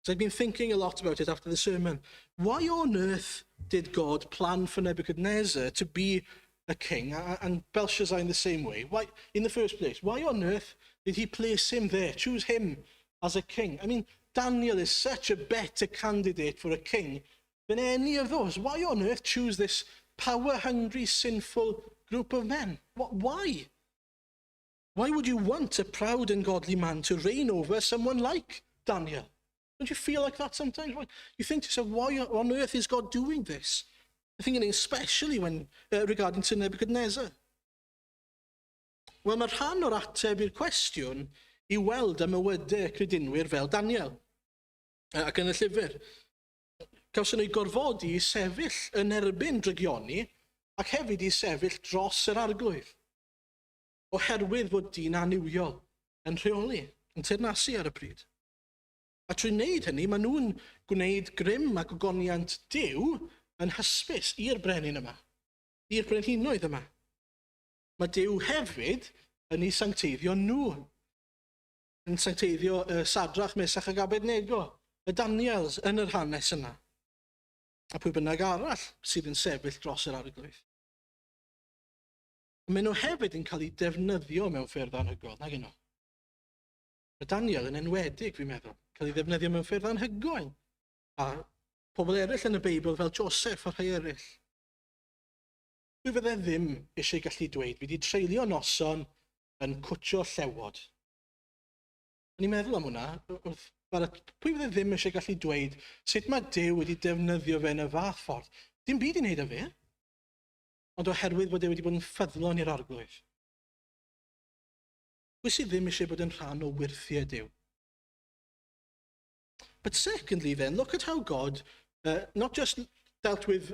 so I've been thinking a lot about it after the sermon. Why on earth did God plan for Nebuchadnezzar to be a king, and Belshazzar in the same way? Why, in the first place, why on earth did he place him there, choose him as a king? I mean, Daniel is such a better candidate for a king than any of those. Why on earth choose this power-hungry, sinful group of men? Why? Why would you want a proud and godly man to reign over someone like Daniel? Don't you feel like that sometimes? You think to yourself, why on earth is God doing this? I'm thinking especially when regarding to Nebuchadnezzar. Wel, mae rhan o'r ateb i'r cwestiwn i weld y mywydau credinwyr fel Daniel. Ac yn y llyfr, gawson nhw gorfodi i sefyll yn erbyn drygioni ac hefyd i sefyll dros yr arglwydd, oherwydd fod dyn aniwiol yn rheoli, yn teyrnasu ar y pryd. A trwy wneud hynny, maen nhw'n gwneud grym ac ogoniant Duw yn hysbys i'r brenin yma, i'r brenhinoedd yma. Mae Duw hefyd yn ei sancteiddio nhw, yn sancteiddio Sadrach, Mesach ac Abednego, y Daniels yn yr hanes yna, a pwy bynnag arall sydd yn sefyll dros yr arglwydd. Maen nhw hefyd yn cael eu defnyddio mewn ffyrdd anhygoel, nag yno. Mae Daniel yn enwedig, fi'n meddwl, cael ei ddefnyddio mewn ffyrdd anhygoel. A pobl eraill yn y Beibl fel Joseph a rhai eraill. Pwy fydde ddim eisiau gallu dweud, fi wedi treulio noson yn cwtio llewod. Ni'n meddwl am hwnna, pwy fydde ddim eisiau gallu dweud sut mae Duw wedi defnyddio fe yn y fath ffordd. Dim byd i'n neud â fe, ond oherwydd bod e wedi bod yn ffyddlon i'r arglwydd. Pwy sydd ddim eisiau bod yn rhan o wirthiau Duw? But secondly then, look at how God not just dealt with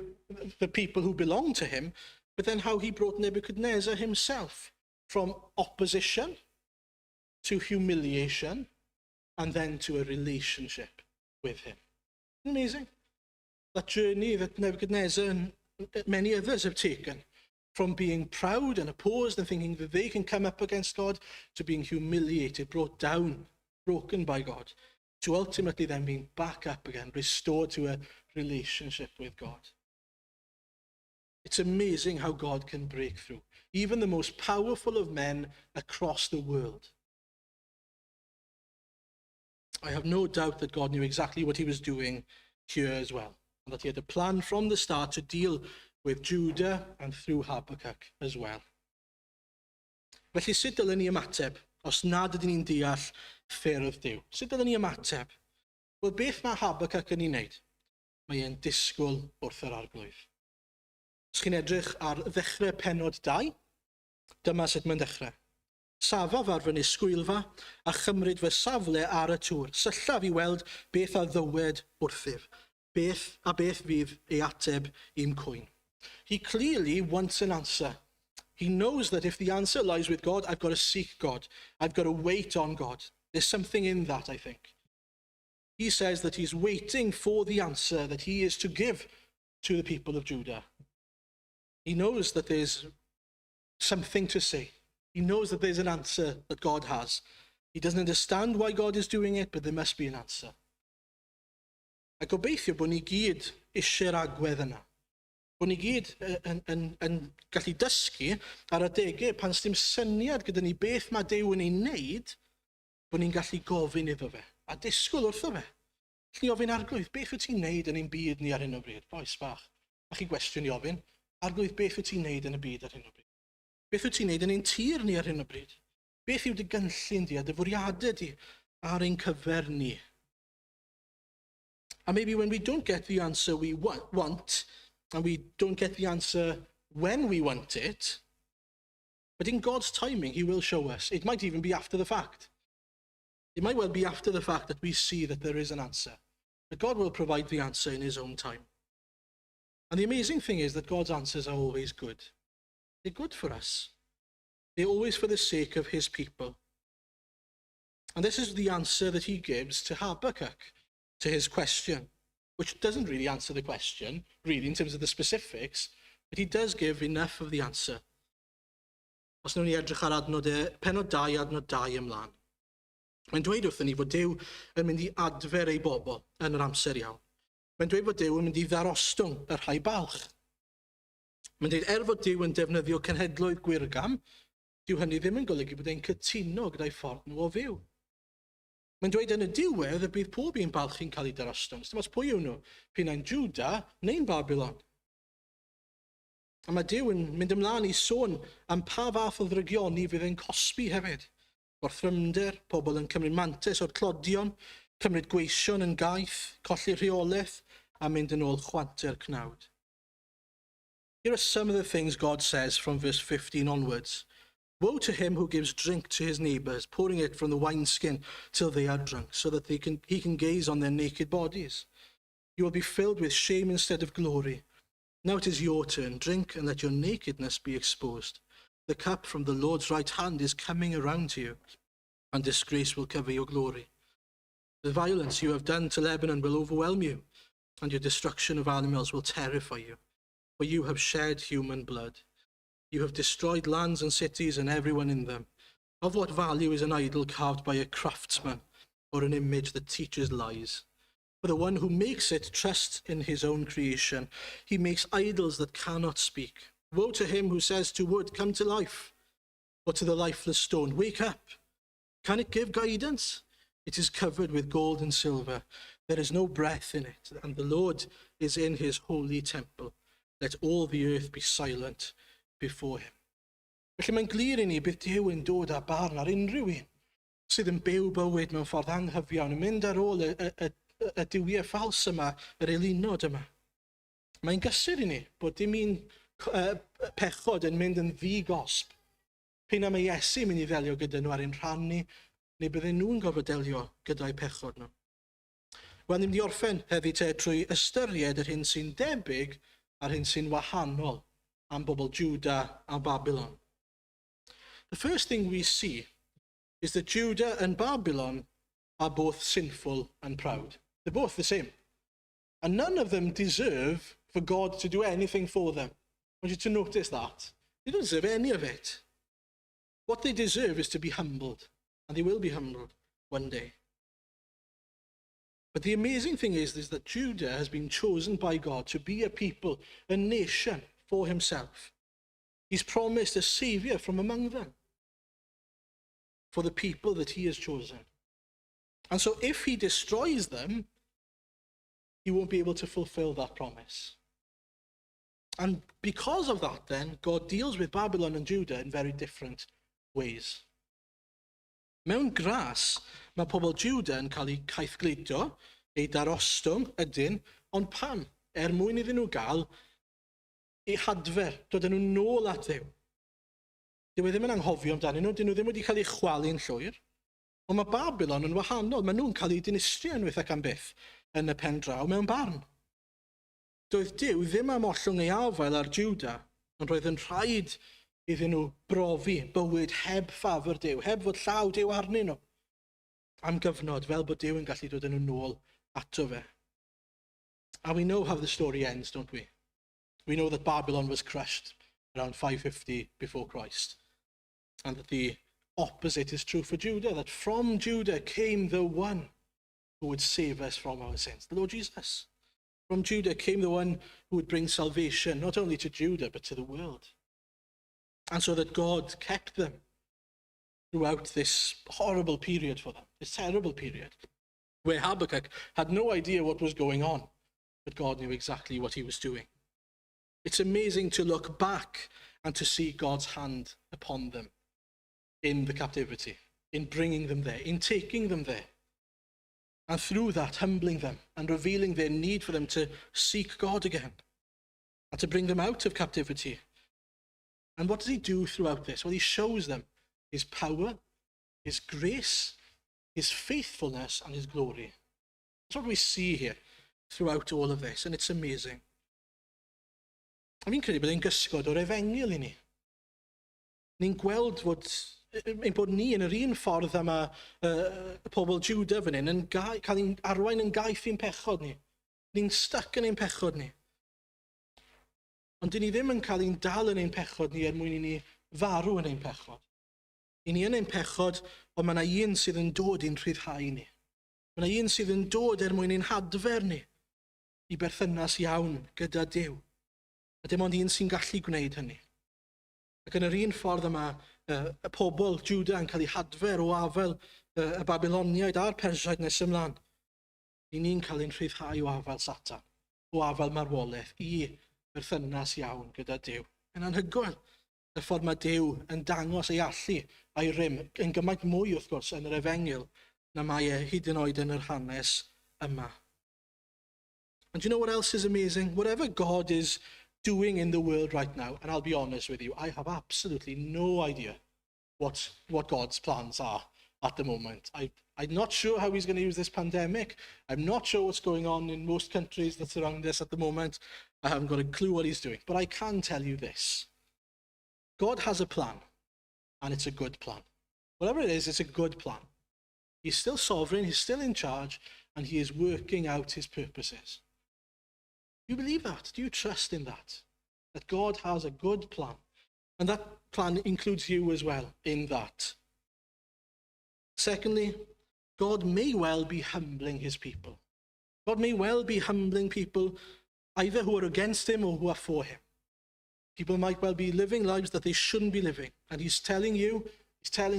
the people who belonged to him, but then how he brought Nebuchadnezzar himself from opposition to humiliation and then to a relationship with him. Amazing. That journey that Nebuchadnezzar and many others have taken, from being proud and opposed and thinking that they can come up against God, to being humiliated, brought down, broken by God, to ultimately then being back up again, restored to a relationship with God. It's amazing how God can break through, even the most powerful of men across the world. I have no doubt that God knew exactly what he was doing here as well, and that he had a plan from the start to deal with Judah and through Habakkuk as well. Felly, sut dylen ni ymateb os nad ydyn ni'n deall ffyrdd Duw? Sut dylen ni ymateb? Wel, beth mae Habakkuk yn ei wneud? Mae e'n disgwyl wrth yr arglwydd. Os chi'n edrych ar ddechrau pennod 2, dyma sut mae'n dechrau. Safaf ar fy nisgwylfa a chymryd fy safle ar y tŵr. Syllaf i weld beth a ddywed wrthyf. Beth fydd ei ateb i'm cwyn. He clearly wants an answer. He knows that if the answer lies with God, I've got to seek God. I've got to wait on God. There's something in that, I think. He says that he's waiting for the answer that he is to give to the people of Judah. He knows that there's something to say. He knows that there's an answer that God has. He doesn't understand why God is doing it, but there must be an answer. A gobeithio bod ni gyd eisiau'r agwedd yna. Bod ni gyd yn gallu dysgu ar adegau pan s'dim syniad gyda ni beth mae Duw yn ei wneud, bod ni'n gallu gofyn iddo fe, a disgwyl wrtho fe. Lli ofyn arglwydd, beth wyt ti'n wneud yn ein byd ni ar hyn o bryd? Boes bach. A chi gwestiwn i ofyn, arglwydd, beth wyt ti'n wneud yn y byd ar hyn o bryd? Beth wyt ti'n wneud yn ein tir ni ar hyn o bryd? Beth yw dy gynllun di a dy fwriadau di ar ein cyfer ni? And maybe when we don't get the answer we want, and we don't get the answer when we want it, but in God's timing, he will show us. It might even be after the fact. It might well be after the fact that we see that there is an answer. But God will provide the answer in his own time. And the amazing thing is that God's answers are always good. They're good for us. They're always for the sake of his people. And this is the answer that he gives to Habakkuk, to his question. which doesn't really answer the question, really, in terms of the specifics, but he does give enough of the answer. Os wnawn ni edrych ar penod 2, adnod 2 ymlaen. Mae'n dweud wrthyn ni fod Duw yn mynd i adfer ei bobl yn yr amser iawn. Mae'n dweud fod Duw yn mynd i ddarostwng y rhai balch. Mae'n dweud fod Duw yn defnyddio cenhedloedd gwirgam, dyw hynny ddim yn golygu bod e'n cytuno gyda'i ffordd nhw o fyw. Mae'n dweud yn y diwedd y bydd pob un balch yn cael ei darostwng. Dim os pwy yw nhw, Penuel Juda neu'n Babylon. A mae Duw yn mynd ymlaen i sôn am pa fath o ddrygioni fydd e'n cosbi hefyd. Gorthrymder, pobl yn cymryd mantes o'r clodion, cymryd gweision yn gaeth, colli rheolaeth, a mynd yn ôl chwanter cnawd. Here are some of the things God says from verse 15 onwards. Woe to him who gives drink to his neighbours, pouring it from the wineskin till they are drunk, so that he can gaze on their naked bodies. You will be filled with shame instead of glory. Now it is your turn. Drink and let your nakedness be exposed. The cup from the Lord's right hand is coming around to you, and disgrace will cover your glory. The violence you have done to Lebanon will overwhelm you, and your destruction of animals will terrify you. For you have shed human blood. You have destroyed lands and cities and everyone in them. Of what value is an idol carved by a craftsman, or an image that teaches lies? For the one who makes it trusts in his own creation. He makes idols that cannot speak. Woe to him who says to wood, come to life, or to the lifeless stone, wake up. Can it give guidance? It is covered with gold and silver. There is no breath in it, and the Lord is in his holy temple. Let all the earth be silent before him. Felly mae'n glir I ni bydd Duw yn dod â barn ar unrhyw un sydd yn byw bywyd mewn ffordd anghyfiawn, yn mynd ar ôl y diwiau ffals yma, yr elunod yma. Mae'n gysur I ni bod dim un pechod yn mynd yn ddigosb. Pe na mae Iesu mynd I ddelio gyda nhw ar ein rhan ni, neu bydden nhw'n gofod delio gyda'i pechod nhw. Wel, ni'n mynd I orffen heddi trwy ystyried yr hyn sy'n debyg a'r hyn sy'n wahanol am bobl Juda a Babylon. The first thing we see is that Judah and Babylon are both sinful and proud. They're both the same. And none of them deserve for God to do anything for them. I want you to notice that. They don't deserve any of it. What they deserve is to be humbled. And they will be humbled one day. But the amazing thing is that Judah has been chosen by God to be a people, a nation for himself. He's promised a saviour from among them for the people that he has chosen. And so if he destroys them, he won't be able to fulfill that promise. And because of that then, God deals with Babylon and Judah in very different ways. Mewn gras, mae pobl Judah yn cael eu caethgleidio, eu darostwng ydyn, ond pam? Mwyn iddyn nhw gael eu hadfer, dod nhw nôl at Dduw. Dyw e ddim yn anghofio amdanyn nhw, dyn nhw ddim wedi cael eu chwalu'n llwyr. Ond mae Babylon yn wahanol, mae nhw'n cael eu dinistrio yn wyth ac am byth yn y pen draw mewn barn. Doedd Duw ddim am ollwng ei afael ar Juda, ond roedd yn rhaid iddyn nhw brofi bywyd heb ffafr Duw, heb fod llaw Duw arnyn nhw. Am gyfnod fel bod Duw yn gallu dod yn nôl ato fe. And we know how the story ends, don't we? We know that Babylon was crushed around 550 before Christ. And that the opposite is true for Judah, that from Judah came the one who would save us from our sins, the Lord Jesus. From Judah came the one who would bring salvation, not only to Judah, but to the world. And so that God kept them throughout this horrible period for them, this terrible period, where Habakkuk had no idea what was going on, but God knew exactly what he was doing. It's amazing to look back and to see God's hand upon them in the captivity, in bringing them there, in taking them there. And through that, humbling them and revealing their need for them to seek God again and to bring them out of captivity. And what does he do throughout this? Well, he shows them his power, his grace, his faithfulness, and his glory. That's what we see here throughout all of this, and it's amazing. A fi'n credu bod e'n gysgod o'r efengil I ni. Ni'n gweld bod ni yn yr un ffordd yma y pobl Juda fan hyn yn cael ein arwain yn gaeth i'n pechod ni. Ni'n stuck yn ein pechod ni. Ond dyn ni ddim yn cael ein dal yn ein pechod ni mwyn i ni farw yn ein pechod. I ni yn ein pechod, ond mae yna un sydd yn dod i'n rhyddhau ni. Mae yna un sydd yn dod mwyn i'n hadfer ni i berthynas iawn gyda Duw. A dim ond un sy'n gallu gwneud hynny. Ac yn yr un ffordd yma, y pobl Juda yn cael eu hadfer o afel y Babyloniaid a'r Persiaid nes ymlaen. I ni'n cael ein rhyddhau o afel Satan, o afel marwolaeth i berthynas iawn gyda Duw. Yn anhygoel, y ffordd mae Duw yn dangos ei allu a'i rym yn gymaint mwy wrth gwrs yn yr Efengyl na mae e hyd yn oed yn yr hanes yma. And do you know what else is amazing? Whatever God is doing in the world right now, and I'll be honest with you, I have absolutely no idea what God's plans are at the moment. I'm not sure how he's going to use this pandemic. I'm not sure what's going on in most countries that surround us at the moment. I haven't got a clue what he's doing. But I can tell you this. God has a plan, and it's a good plan. Whatever it is, it's a good plan. He's still sovereign, he's still in charge, and he is working out his purposes. Do you believe that? Do you trust in that? That God has a good plan. And that plan includes you as well in that. Secondly, God may well be humbling his people. God may well be humbling people either who are against him or who are for him. People might well be living lives that they shouldn't be living. And he's telling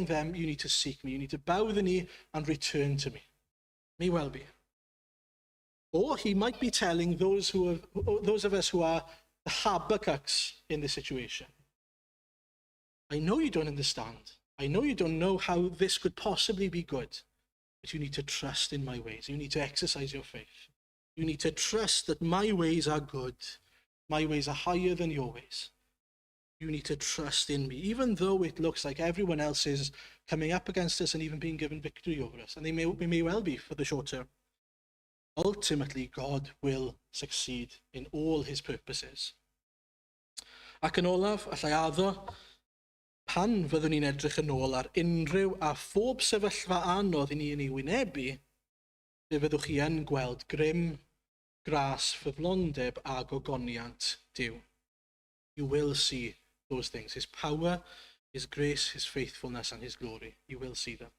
them, you need to seek me. You need to bow the knee and return to me. May well be. Or he might be telling those of us who are the Habakkuk's in this situation. I know you don't understand. I know you don't know how this could possibly be good. But you need to trust in my ways. You need to exercise your faith. You need to trust that my ways are good. My ways are higher than your ways. You need to trust in me, even though it looks like everyone else is coming up against us and even being given victory over us. And they may well be for the short term. Ultimately, God will succeed in all his purposes. Ac yn olaf, allai addo, pan fyddwn ni'n edrych yn ôl ar unrhyw a phob sefyllfa anodd i ni yn ei wynebu, fe fyddwch chi yn gweld grym, gras, ffyddlondeb a gogoniant Duw. You will see those things. His power, his grace, his faithfulness and his glory. You will see them.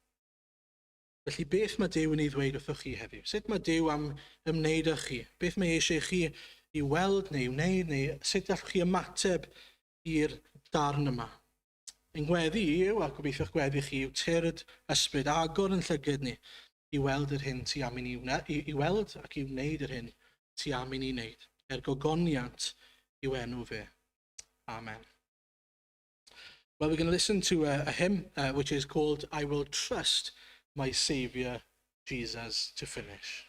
Felly beth mae Duw yn ei ddweud wrthoch chi heddiw? Sut mae Duw am ymwneud â chi? Beth mae eisiau chi i weld neu wneud, neu sut allwch chi ymateb i'r darn yma? Yn gweddi yw, a gobeithio'ch gweddi chi, yw tyrd ysbryd agor yn llygyd ni i weld yr hyn ti am i weld ac i wneud yr hyn ti am i ni wneud. Gogoniant yw enw fe. Amen. Well, we're going to listen to a hymn which is called I Will Trust My Saviour Jesus to finish.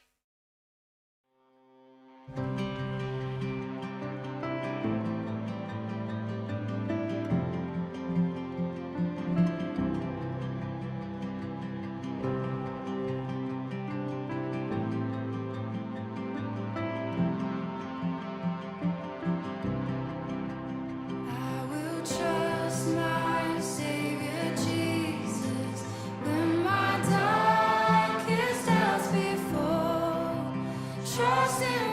Chosen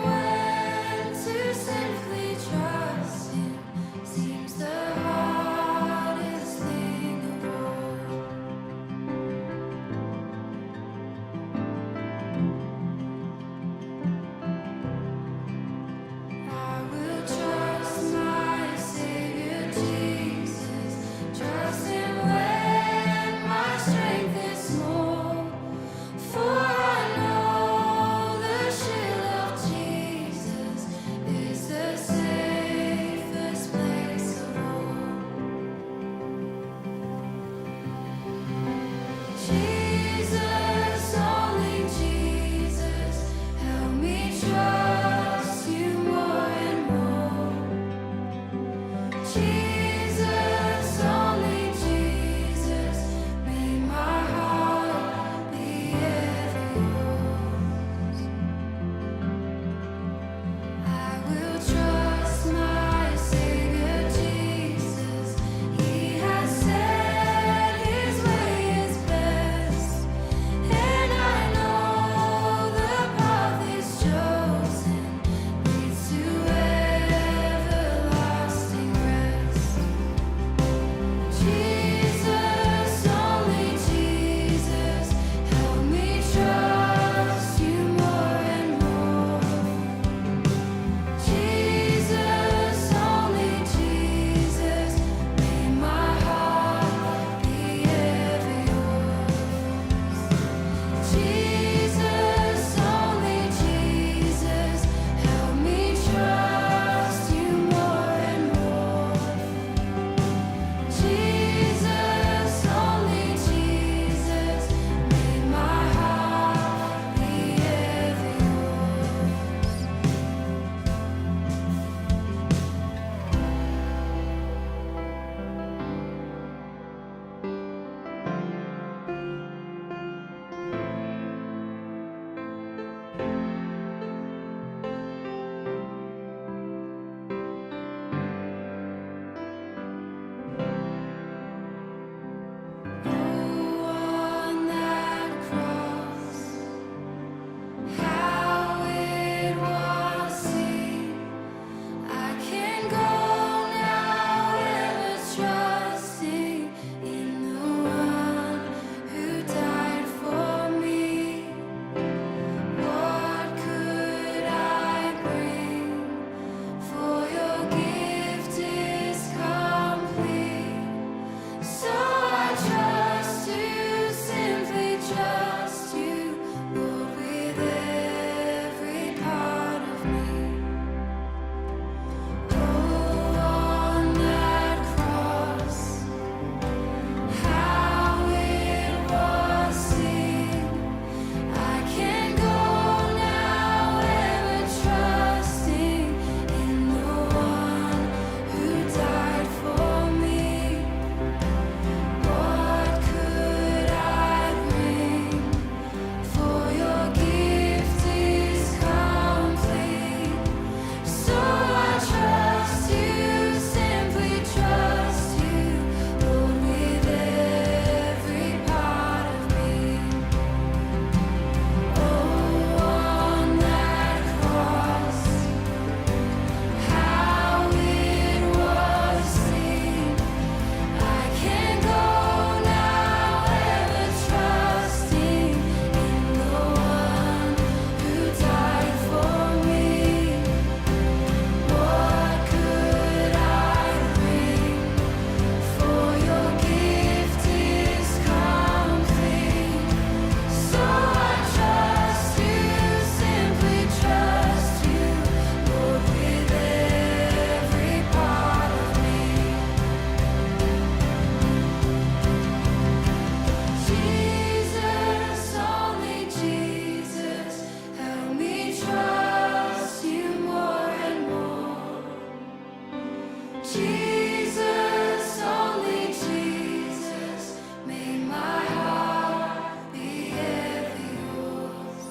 Jesus, only Jesus, may my heart be ever yours.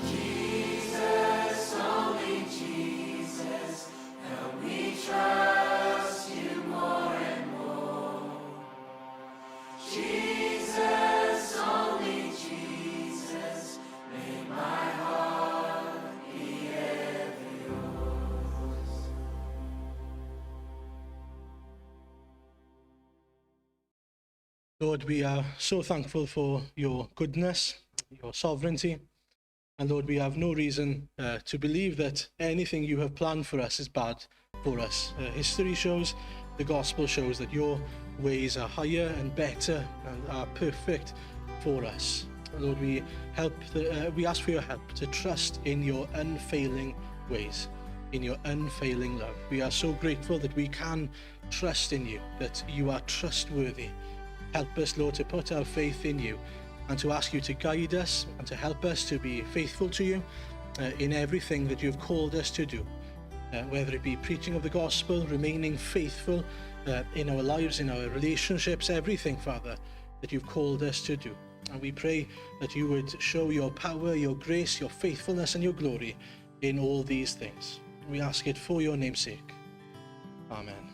Jesus, only Jesus, help me trust you more and more. Jesus, only Jesus, may my heart be ever yours. Lord, we are so thankful for your goodness, your sovereignty. And Lord, we have no reason to believe that anything you have planned for us is bad for us. History shows, the gospel shows that your ways are higher and better and are perfect for us. Lord, we ask for your help to trust in your unfailing ways, in your unfailing love. We are so grateful that we can trust in you, that you are trustworthy. Help us, Lord, to put our faith in you and to ask you to guide us and to help us to be faithful to you in everything that you've called us to do, whether it be preaching of the gospel, remaining faithful in our lives, in our relationships, everything, Father, that you've called us to do. And we pray that you would show your power, your grace, your faithfulness and your glory in all these things. We ask it for your name's sake. Amen.